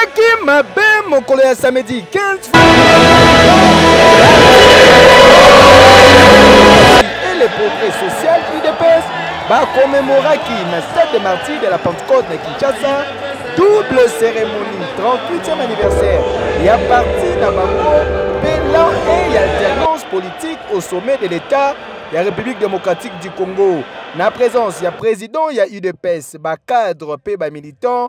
Ezalaki mabe mokolo ya samedi 15 et le progrès social UDPS commémoraki na stade de martyrs de la Pentecôte de Kinshasa double cérémonie 38e anniversaire et à partir de bango bilan et alternance politique au sommet de l'État de la République démocratique du Congo. Na présence, il y a président, il y a UDPS, cadre, militants,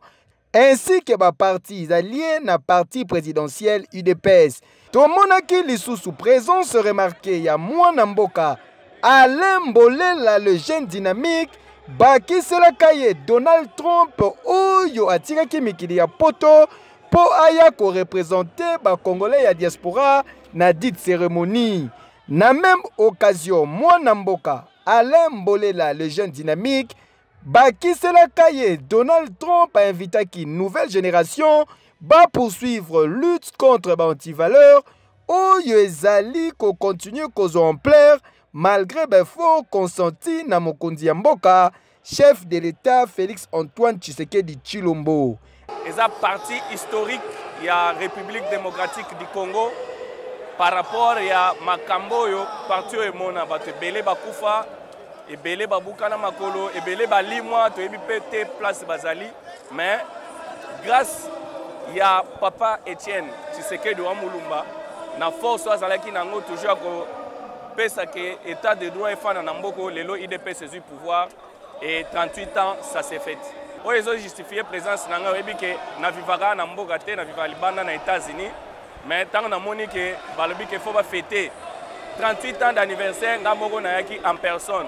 ainsi que partis alliés na parti présidentiel UDPS. Tout le monde qui est sous présence remarqué, il y a Mwana Mboka, Alain Mbolela, le jeune dynamique, Baki Selakaye, Donald Trump, Oyo Atiraki Mikili ya poto, po aya ko représenter ba Congolais ya diaspora na dite cérémonie. Na même occasion, Mwana Mboka, Alain Mbolela, le jeune dynamique, Baki Selakaye, Donald Trump a invité qui nouvelle génération va poursuivre lutte contre l'antivaleur. Oyo ezali ko continue kozo en plaire malgré fort consenti na Mokonzi ya Mboka, chef de l'État Félix Antoine Tshisekedi Tshilombo. C'est un parti historique de la République démocratique du Congo par rapport à Makambo, parti où mona bato belé bakufa et belé babukana makolo et belé balimwa to ebipete place bazali, mais grâce à papa Etienne Tshisekedi wa Mulumba na force azalaki nango toujours ko pesa que état de droit et fana na mboko lelo IDP saisi pouvoir et 38 ans ça s'est fait. Oyo ezo justifier présence nanga webi que na vivaka na mboka te na vivaka libanda na États-Unis. Mais tant que moni que balobi que faut fêter 38 ans d'anniversaire ngamoko nayaki en personne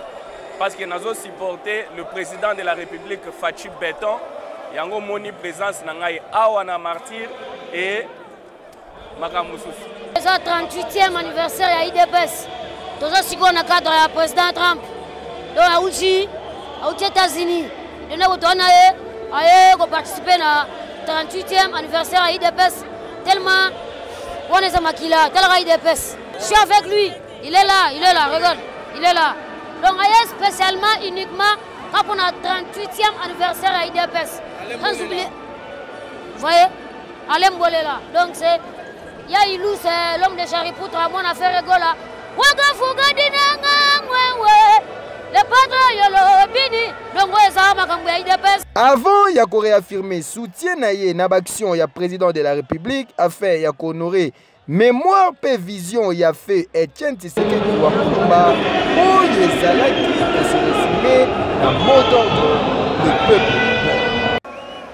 parce que nazo supporter le président de la République Fachi Beton yango moni présence nangai awa na martyr et makamususu. C'est le 38e anniversaire ya IDPS. Tozo siko na cadre ya président Trump. Donc auti États-Unis. Et nous avons participé à 38e anniversaire à IDPS. Tellement on est à Makila, tellement IDPS. Je suis avec lui. Il est là, regarde. Il est là. Donc spécialement, uniquement, quand on a 38e anniversaire à IDPS. Sans oublier. Vous voyez, Alain Mbolela. Donc c'est. Il y a Ilou, c'est l'homme de Charipoutre, à mon affaire Egola. Avant, il y a réaffirmé soutien na l'action, il y a président de la République, a fait, il y a honoré mémoire et vision, il y a fait Etienne Tshisekedi wa Mulumba, pour les alaki de se résumer dans le mot d'ordre du peuple.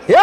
Et